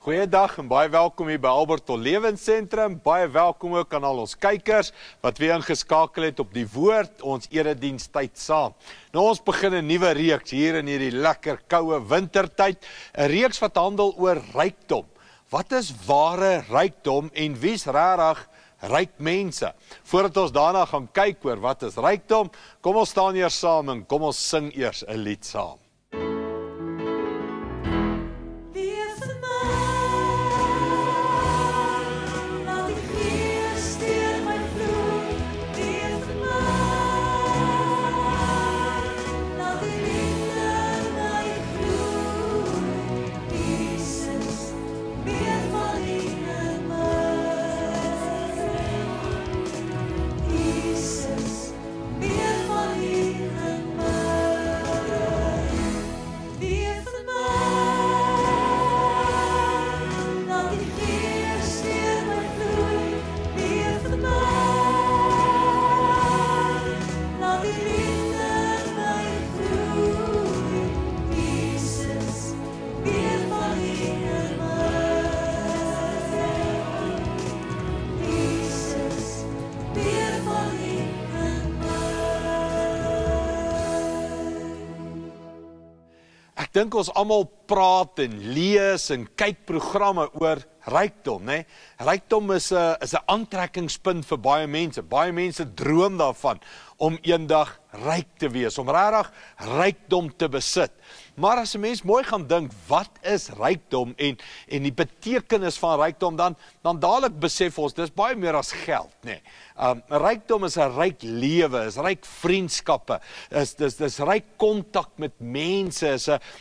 Goeiedag en baie welkom hier by Alberton Lewensentrum. Baie welkom ook aan al ons kykers wat weer ingeskakel het op die woord, ons eredienstyd saam. Nou ons begin 'n nuwe reeks hier in hierdie lekker koue wintertyd, 'n reeks wat handel oor rykdom. Wat is ware rykdom en wie's regtig ryk mense? Voordat ons daarna gaan kyk oor wat is rykdom, kom ons staan eers saam en kom ons sing eers 'n lied saam. Ek dink ons almal praat en lees en kyk programme oor rykdom, né? Rykdom is 'n aantrekkingspunt vir baie mense. Baie mense droom daarvan om eendag ryk te wees, om regtig rykdom te besit. Maar as 'n mens mooi gaan dink, wat is rykdom en die betekenis van rykdom, dan dadelik besef ons, dis baie meer as geld, né? Rykdom is 'n ryk lewe, is ryk vriendskappe, dis ryk kontak met mense,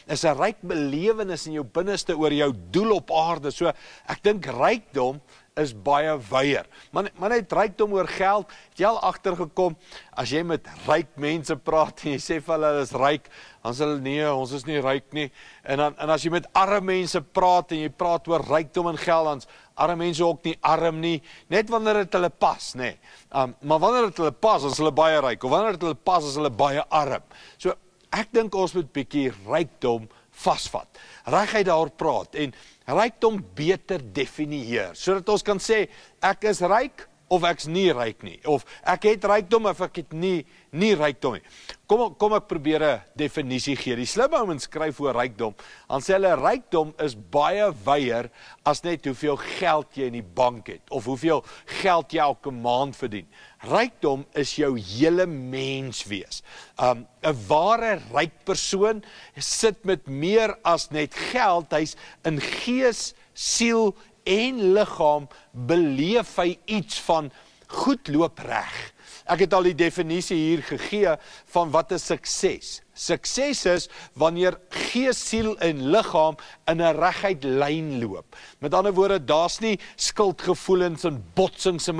is 'n ryk belewenis in jou binneste oor jou doel op aarde. So ek dink rykdom is baie wyeer. Maar net rykdom oor geld, het jy al agtergekom, as jy met ryk mense praat en jy sê vir hulle is ryk, dan sê hulle nee, ons is nie ryk nie. En as jy met arme mense praat en jy praat oor rykdom en geld, dan is arme mense ook nie arm nie, net wanneer dit hulle pas, nee. Maar wanneer dit hulle pas, is hulle baie ryk, of wanneer dit hulle pas, is hulle baie arm. So ek dink ons moet bietjie rykdom vasvat, reguit daar praat en rykdom beter definieer, sodat ons kan sê, ek is ryk of ek's nie ryk nie, of ek het rykdom of ek het nie rykdom nie. Kom ek probeer 'n definisie gee. Die slim ouens skryf oor rykdom, dan sê hulle rykdom is baie wyeer as net hoeveel geld jy in die bank het, of hoeveel geld jy elke maand verdien. Rykdom is jou hele menswees. 'n ware ryk persoon sit met meer as net geld, hy's in gees, siel en liggaam beleef hy iets van goed loop reg. Ek het al die definisie hier gegee van wat is sukses. Sukses is wanneer gees, siel en liggaam in 'n reguit lyn loop. Met ander woorde, daar's nie skuldgevoelens en botsings in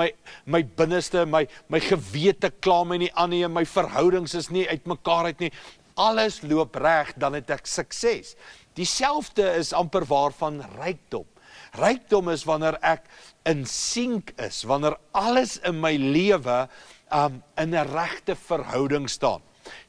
my binneste, my gewete kla my nie aan nie, en my verhoudings is nie uitmekaar uit nie. Alles loop reg, dan het ek sukses. Dieselfde is amper waar van rykdom. Rykdom is wanneer ek in sync is, wanneer alles in my lewe in 'n regte verhouding staan.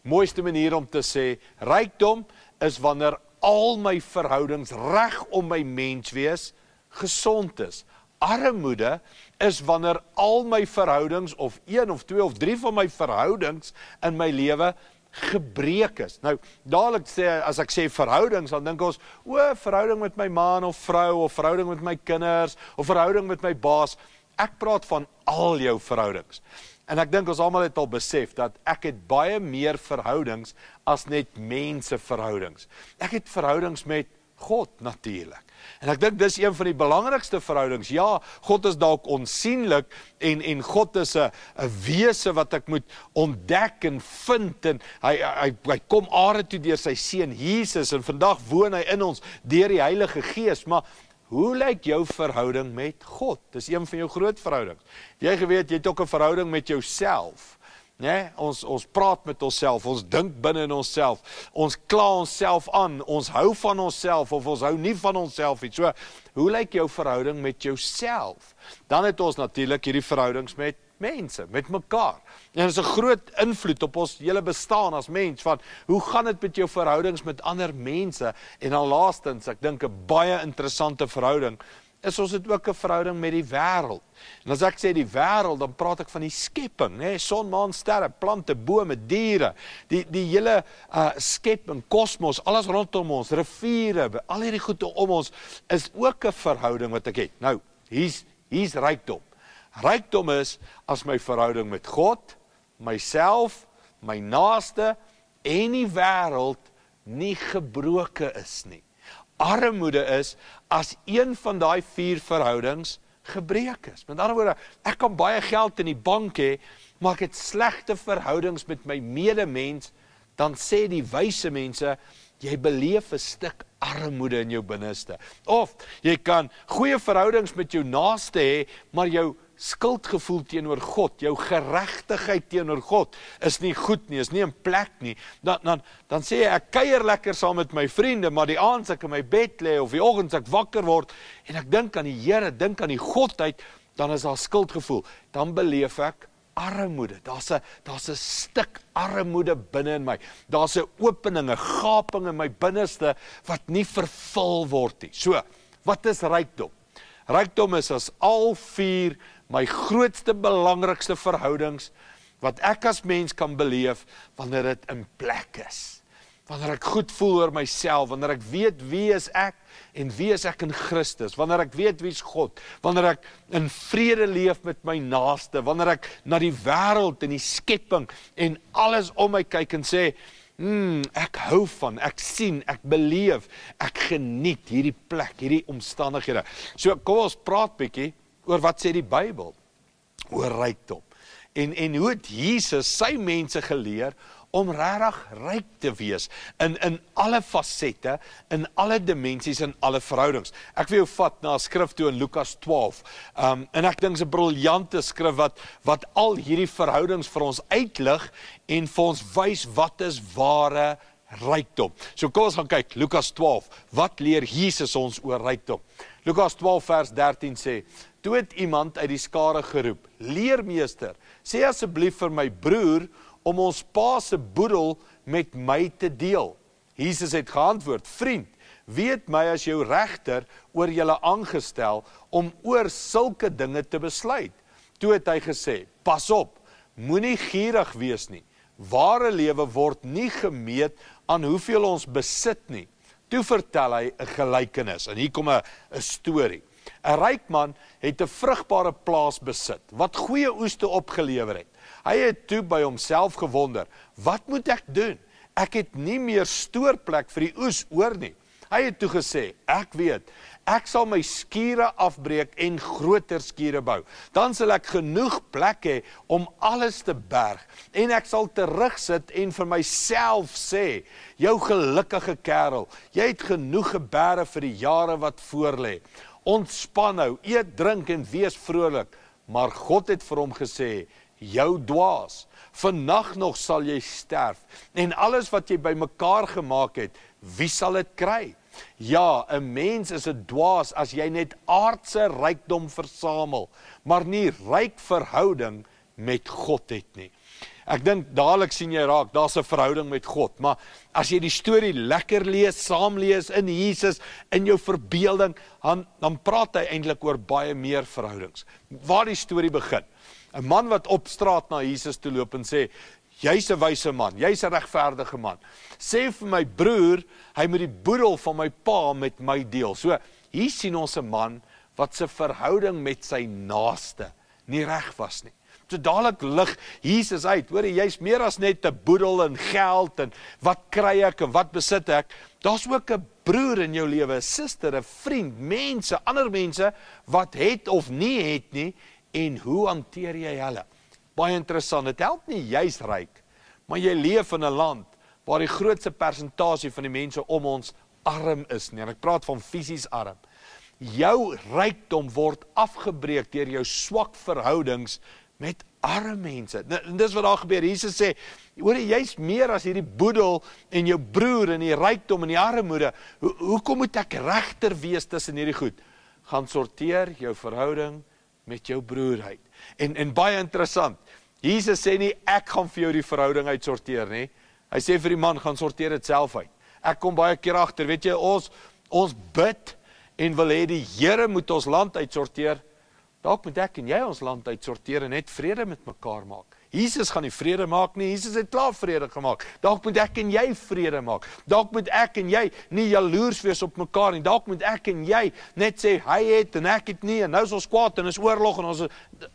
Mooiste manier om te sê, rykdom is wanneer al my verhoudings reg om my menswees gesond is. Armoede is wanneer al my verhoudings, of 1 of 2 of 3 van my verhoudings in my lewe gebreek is. Nou, dadelik sê, as ek sê verhoudings, dan dink ons, verhouding met my man of vrou, of verhouding met my kinders, of verhouding met my baas. Ek praat van al jou verhoudings. En ek dink ons almal het al besef dat ek het baie meer verhoudings as net mense verhoudings. Ek het verhoudings met God natuurlik. En ek dink dis een van die belangrikste verhoudings. Ja, God is dalk onsienlik en God is 'n wese wat ek moet ontdek en vind, en hy kom aarde toe deur sy seun Jesus, en vandag woon hy in ons deur die Heilige Gees. Maar hoe lyk jou verhouding met God? Dis een van jou groot verhoudings. Jy geweet, jy het ook 'n verhouding met jouself. Nee, ons praat met onsself, ons dink binne in onsself, ons kla onsself aan, ons hou van onsself of ons hou nie van onsself nie. So, hoe lyk jou verhouding met jouself? Dan het ons natuurlik hierdie verhoudings met mense, met mekaar. En dit is 'n groot invloed op ons hele bestaan as mens, van hoe gaan dit met jou verhoudings met ander mense, en dan laastens, ek dink 'n baie interessante verhouding, is ons het ook 'n verhouding met die wêreld. En as ek sê die wêreld, dan praat ek van die skepping, né? Son, maan, sterre, plante, bome, diere, die hele skepping, kosmos, alles rondom ons, riviere, al hierdie goed om ons, is ook 'n verhouding wat ek het. Nou, hier's rykdom. Rykdom is as my verhouding met God, myself, my naaste en die wêreld nie gebroken is nie. Armoede is as een van daai 4 verhoudings gebreek is. Met ander woorde, ek kan baie geld in die bank hê, maar ek het slegte verhoudings met my medemens, dan sê die wyse mense, jy beleef 'n stuk armoede in jou binneste. Of jy kan goeie verhoudings met jou naaste hê, maar jou skuldgevoel teenoor God, jou geregtigheid teenoor God, is nie goed nie, is nie in plek nie. Dan sê jy, ek kuier lekker saam met my vriende, maar die aand as ek in my bed lê, of die oggend as ek wakker word, en ek dink aan die Here, dink aan die Godheid, dan is daar skuldgevoel. Dan beleef ek armoede. Daar's 'n stuk armoede binne in my. Daar's 'n opening, 'n gaping in my binneste, wat nie vervul word nie. So, wat is rykdom? Rykdom is as al 4 my grootste, belangrikste verhoudings, wat ek as mens kan beleef, wanneer dit in plek is. Wanneer ek goed voel oor myself, wanneer ek weet wie is ek, en wie is ek in Christus, wanneer ek weet wie is God, wanneer ek in vrede leef met my naaste, wanneer ek na die wêreld en die skepping, en alles om my kyk en sê, ek hou van, ek sien, ek beleef, ek geniet hierdie plek, hierdie omstandighede. So kom ons praat bietjie oor wat sê die Bybel oor rykdom. En hoe het Jesus sy mense geleer om regtig ryk te wees in alle fasette, in alle dimensies, in alle verhoudings. Ek wil jou vat na 'n skrif toe in Lukas 12. En ek dink 'n briljante skrif wat al hierdie verhoudings vir ons uitlig en vir ons wys wat is ware rykdom. So kom ons gaan kyk, Lukas 12. Wat leer Jesus ons oor rykdom? Lukas 12 vers 13 sê, toe het iemand uit die skare geroep, leermeester, sê asseblief vir my broer om ons pa se boedel met my te deel. Jesus het geantwoord, vriend, wie het my as jou regter oor julle aangestel om oor sulke dinge te besluit? Toe het hy gesê, pas op, moenie gierig wees nie. Ware lewe word nie gemeet aan hoeveel ons besit nie. Toe vertel hy 'n gelykenis, en hier kom 'n storie. 'n Ryk man het 'n vrugbare plaas besit, wat goeie oeste opgelewer het. Hy het toe by homself gewonder, wat moet ek doen? Ek het nie meer stoorplek vir die oes oor nie. Hy het toe gesê, ek weet, ek sal my skure afbreek en groter skure bou. Dan sal ek genoeg plek hê om alles te berg. En ek sal terugsit en vir myself sê, jou gelukkige kerel, jy het genoeg geberre vir die jare wat voorlê. Ontspan nou, eet, drink en wees vrolik. Maar God het vir hom gesê, jou dwaas, vannag nog sal jy sterf, en alles wat jy bymekaar gemaak het, wie sal dit kry? Ja, 'n mens is 'n dwaas as jy net aardse rykdom versamel, maar nie ryk verhouding met God het nie. Ek dink dadelik sien jy raak, daar's 'n verhouding met God, maar as jy die storie lekker lees, saam lees in Jesus, in jou verbeelding, dan praat hy eintlik oor baie meer verhoudings. Waar die storie begin, 'n man wat op straat na Jesus toe loop en sê, jy's 'n wyse man, jy's 'n regverdige man. Sê vir my broer, hy moet die boedel van my pa met my deel. So, hier sien ons 'n man wat sy verhouding met sy naaste nie reg was nie. So dadelik lig Jesus uit, hoor jy's meer as net 'n boedel en geld en wat kry ek en wat besit ek. Daar's ook 'n broer in jou lewe, 'n suster, 'n vriend, mense, ander mense wat het of nie het nie, en hoe hanteer jy hulle? Baie interessant, dit help nie jy's ryk, maar jy leef in 'n land waar die grootste persentasie van die mense om ons arm is nie, en ek praat van fisies arm. Jou rykdom word afgebreek deur jou swak verhoudings met arme mense. En dis wat daar gebeur. Jesus sê, hoor jy's meer as hierdie boedel en jou broer en die rykdom en die armoede. Hoekom moet ek regter wees tussen hierdie goed? Gaan sorteer jou verhouding met jou broer uit. En baie interessant, Jesus sê nie, ek gaan vir jou die verhouding uitsorteer nie. Hy sê vir die man, gaan sorteer dit self uit. Ek kom baie keer agter, weet jy, ons bid en wil hê die Here moet ons land uitsorteer. Dalk moet ek en jy ons land uitsorteer en net vrede met mekaar maak. Jesus gaan nie vrede maak nie, Jesus het klaar vrede gemaak. Dalk moet ek en jy vrede maak. Dalk moet ek en jy nie jaloers wees op mekaar nie. Dalk moet ek en jy net sê, hy het en ek het nie, en nou is ons kwaad en is oorlog.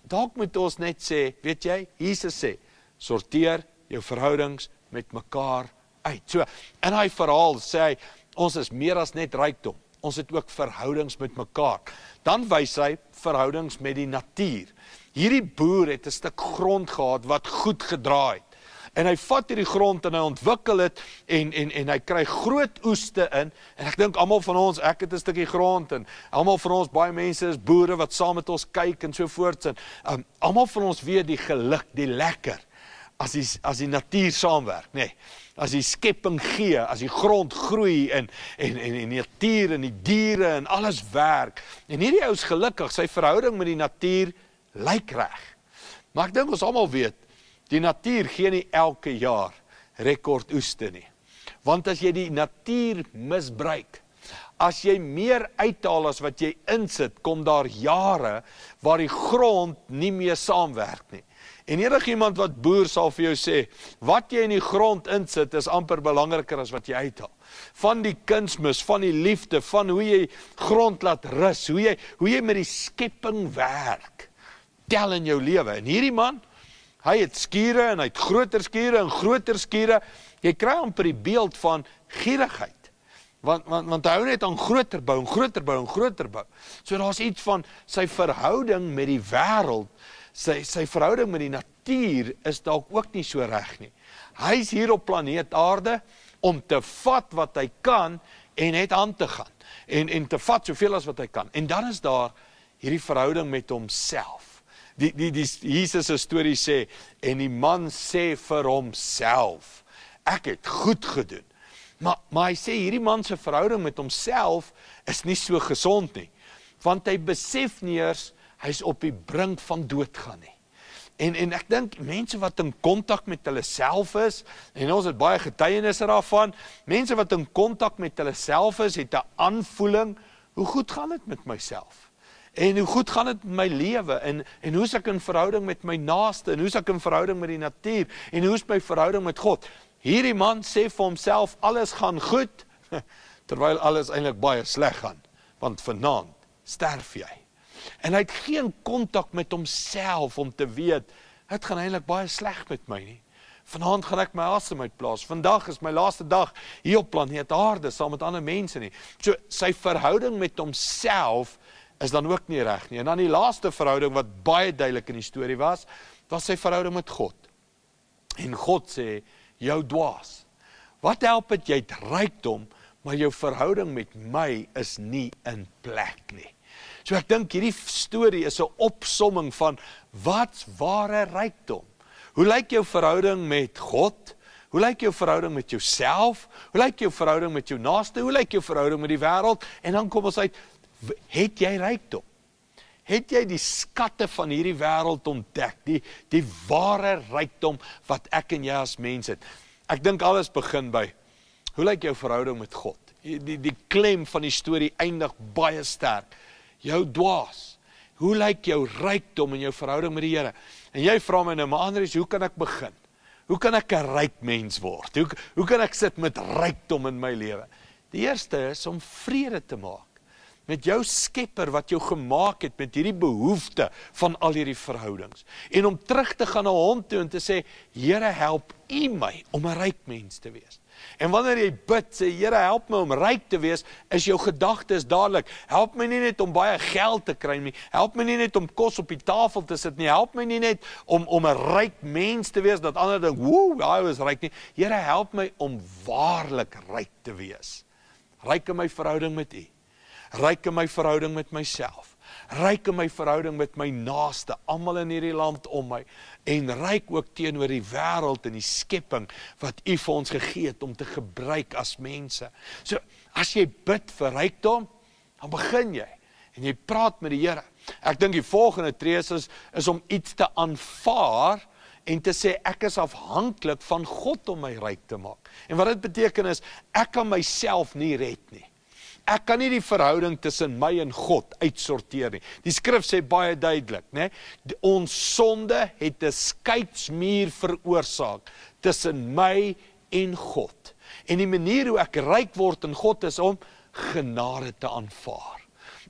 Dalk moet ons net sê, weet jy, Jesus sê, sorteer jou verhoudings met mekaar uit. So, in hy verhaal sê hy, ons is meer as net rykdom. Ons het ook verhoudings met mekaar. Dan wys hy verhoudings met die natuur. Hierdie boer het 'n stuk grond gehad wat goed gedraai het. En hy vat hierdie grond en hy ontwikkel dit en hy kry groot oeste in. En ek dink almal van ons, ek het 'n stukkie grond en almal van ons, baie mense is boere wat saam met ons kyk en so voorts. En almal van ons weet die geluk, die lekker as die natuur saamwerk, nee. As die skepping gee, as die grond groei en die natuur en die diere en alles werk. En hierdie ou is gelukkig, sy verhouding met die natuur lyk reg. Maar ek dink ons almal weet, die natuur gee nie elke jaar rekord oeste nie. Want as jy die natuur misbruik, as jy meer uithaal as wat jy insit, kom daar jare waar die grond nie meer saamwerk nie. En enigiemand wat boer sal vir jou sê, wat jy in die grond insit is amper belangriker as wat jy uithaal. Van die kunsmis, van die liefde, van hoe jy grond laat rus, hoe jy met die skepping werk, tel in jou lewe. En hierdie man, hy het skure en hy het groter skure en groter skure. Jy kry amper die beeld van gierigheid. Want hy hou net aan groter bou en groter bou en groter bou. So daar's iets van sy verhouding met die wêreld, sy verhouding met die natuur is dalk ook nie so reg nie. Hy is hier op planeet Aarde om te vat wat hy kan en net aan te gaan. En te vat soveel as wat hy kan. En dan is daar hierdie verhouding met homself. Die Jesus se storie sê, en die man sê vir homself, ek het goed gedoen. Maar hy sê, hierdie man se verhouding met homself is nie so gesond nie. Want hy besef nie eers, hy is op die brink van doodgaan nie. En ek dink, mense wat in kontak met hulle self is, en ons het baie getuienisse daarvan, mense wat in kontak met hulle self is, het 'n aanvoeling, hoe goed gaan dit met myself? En hoe goed gaan dit met my lewe? En hoe is ek in verhouding met my naaste? En hoe is ek in verhouding met die natuur? En hoe is my verhouding met God? Hierdie man sê vir homself, alles gaan goed, terwyl alles eintlik baie sleg gaan. Want vanaand sterf jy. En hy het geen kontak met homself om te weet, het gaan eintlik baie sleg met my nie. Vanaand gaan ek my asem uitblaas. Vandag is my laaste dag hier op planeet Aarde, saam met ander mense nie. So sy verhouding met homself is dan ook nie reg nie. En dan die laaste verhouding wat baie duidelik in die storie was sy verhouding met God. En God sê, jou dwaas, wat help het jy het rykdom, maar jou verhouding met my is nie in plek nie. So ek dink hierdie storie is 'n opsomming van wat's ware rykdom. Hoe lyk jou verhouding met God? Hoe lyk jou verhouding met jouself? Hoe lyk jou verhouding met jou naaste? Hoe lyk jou verhouding met die wêreld? En dan kom ons uit, het jy rykdom? Het jy die skatte van hierdie wêreld ontdek? Die ware rykdom wat ek en jy as mens het. Ek dink alles begin by, hoe lyk jou verhouding met God? Die klem van die storie eindig baie sterk. Jou dwaas, hoe lyk jou rykdom en jou verhouding met die Here? En jy vra my nou, maar Andries, hoe kan ek begin? Hoe kan ek 'n ryk mens word? Hoe kan ek sit met rykdom in my lewe? Die eerste is om vrede te maak met jou skepper wat jou gemaak het, met hierdie behoefte van al hierdie verhoudings. En om terug te gaan na hom toe en te sê, Here, help U my om 'n ryk mens te wees. En wanneer jy bid, sê, Here, help my om ryk te wees, is jou gedagtes dadelik, help my nie net om baie geld te kry nie, help my nie net om kos op die tafel te sit nie, help my nie net om 'n ryk mens te wees, dat ander dink, woe, hy was ryk nie. Here, help my om waarlik ryk te wees. Ryk in my verhouding met U. Ryk in my verhouding met myself, ryk in my verhouding met my naaste, almal in hierdie land om my, en ryk ook teenoor die wêreld en die skepping wat U vir ons gegee het om te gebruik as mense. So, as jy bid vir rykdom, dan begin jy, en jy praat met die Here. Ek dink die volgende tree is om iets te aanvaar en te sê ek is afhanklik van God om my ryk te maak. En wat dit beteken is, ek kan myself nie red nie. Ek kan nie die verhouding tussen my en God uitsorteer nie. Die skrif sê baie duidelik, né? Ons sonde het 'n skeidsmuur veroorsaak tussen my en God. En die manier hoe ek ryk word in God is om genade te aanvaar.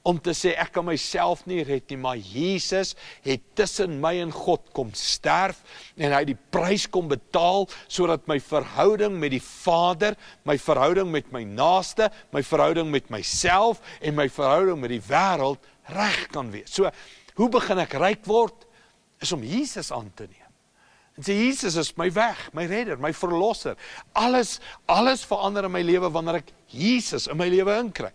Om te sê, ek kan myself nie red nie, maar Jesus het tussen my en God kom sterf, en hy die prys kom betaal, sodat my verhouding met die Vader, my verhouding met my naaste, my verhouding met myself, en my verhouding met die wêreld, reg kan wees. So, hoe begin ek ryk word? Is om Jesus aan te neem. En sê, Jesus is my weg, my redder, my verlosser. Alles verander in my lewe, wanneer ek Jesus in my lewe inkry.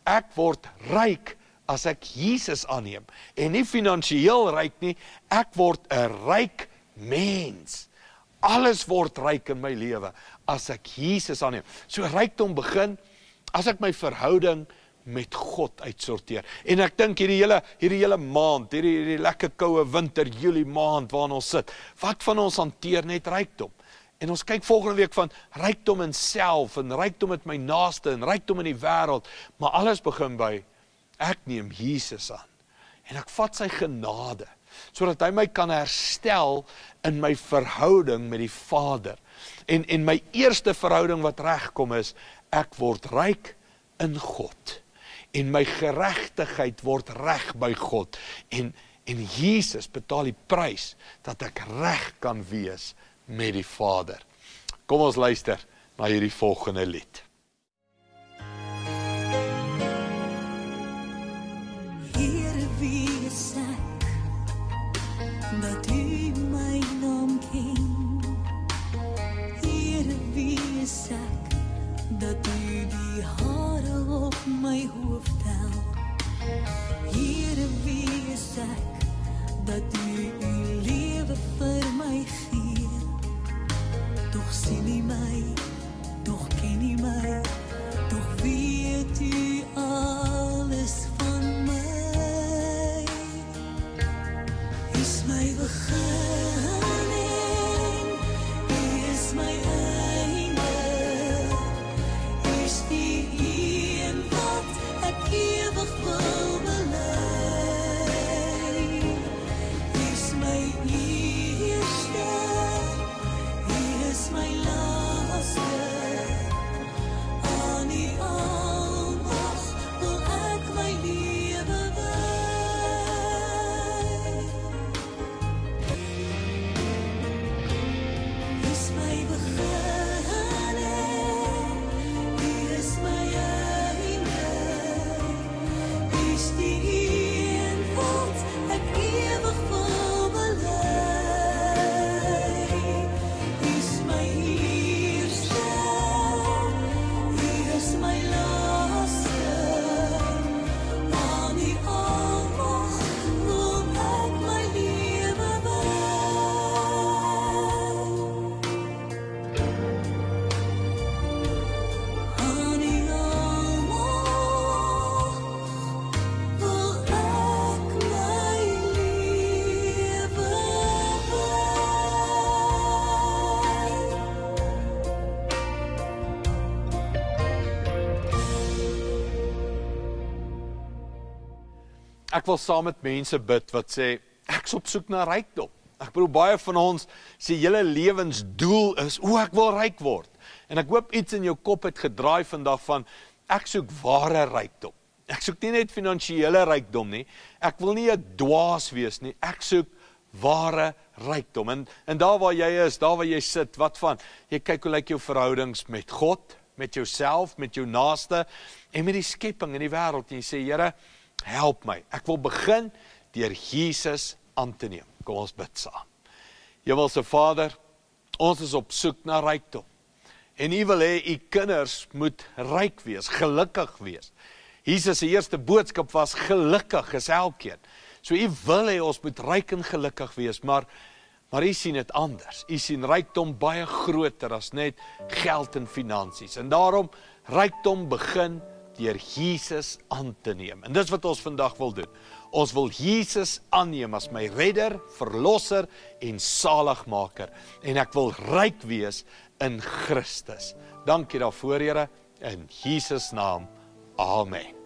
Ek word ryk as ek Jesus aanneem. En nie finansiëel ryk nie, ek word 'n ryk mens. Alles word ryk in my lewe as ek Jesus aanneem. So rykdom begin as ek my verhouding met God uitsorteer. En ek dink hierdie hele maand, hierdie lekker koue winter, Julie maand waarin ons sit, wat van ons hanteer net rykdom? En ons kyk volgende week van rykdom in self, en rykdom met my naaste, en rykdom in die wêreld, maar alles begin by, ek neem Jesus aan, en ek vat sy genade, sodat hy my kan herstel in my verhouding met die Vader. En my eerste verhouding wat regkom is, ek word ryk in God, en my geregtigheid word reg by God, en Jesus betaal die prys, dat ek reg kan wees met die Vader. Kom ons luister na hierdie volgende lied. Here wie is ek, dat u my naam ken. Here wie is ek, dat u die hare op my hoof tel. Here wie is ek, dat u lewe vir my gee. Toch sien u my, toch ken u my, toch weet u alles van my. U is my beginning, u is my einde. U is die een wat ek ewig wil bely. U is my eerste, my laaste, aan die almag wil ek my lewe wy. Is my beginning, is my einde, is die een wat ek ewig wil bely. Ek wil saam met mense bid wat sê, ek is op soek na rykdom. Ek bedoel, baie van ons sê, hele lewensdoel is, ek wil ryk word. En ek hoop iets in jou kop het gedraai vandag van, ek soek ware rykdom. Ek soek nie net finansiële rykdom nie, ek wil nie 'n dwaas wees nie, ek soek ware rykdom. En daar waar jy is, daar waar jy sit, wat van? Jy kyk hoe lyk jou verhoudings met God, met jouself, met jou naaste, en met die skepping in die wêreld, en jy sê, Here, help my, ek wil begin deur Jesus aan te neem. Kom ons bid saam. Hemelse Vader, ons is op soek na rykdom. En U wil hê U kinders moet ryk wees, gelukkig wees. Jesus se eerste boodskap was, gelukkig is elkeen. So U wil hê ons moet ryk en gelukkig wees, maar U sien dit anders. U sien rykdom baie groter as net geld en finansies. En daarom, rykdom begin deur Jesus aan te neem. En dis wat ons vandag wil doen. Ons wil Jesus aanneem as my redder, verlosser en saligmaker. En ek wil ryk wees in Christus. Dankie daarvoor, Here, in Jesus naam. Amen.